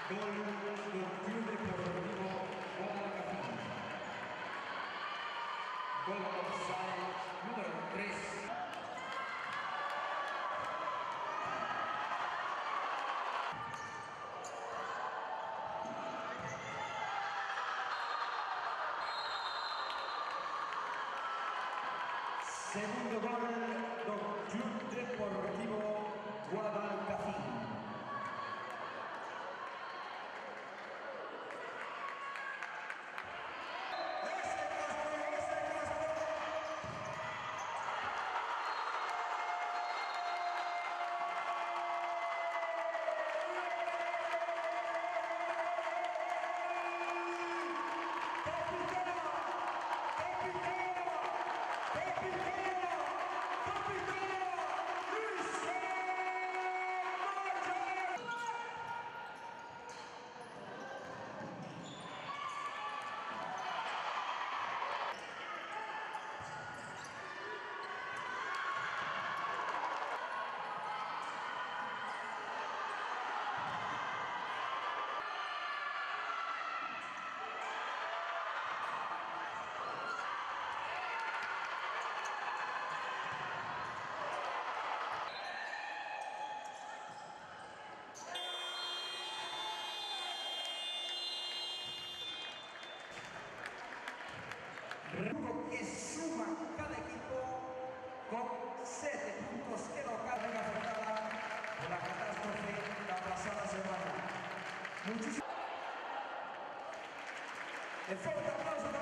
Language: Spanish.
Gol del Club Deportivo Guadalajara. Gol offside número 3. Segundo gol do Club Deportivo Guadalajara. Que suma cada equipo con 7 puntos que lo cargan afectada por la catástrofe la pasada semana. Muchísimas. El fuerte aplauso.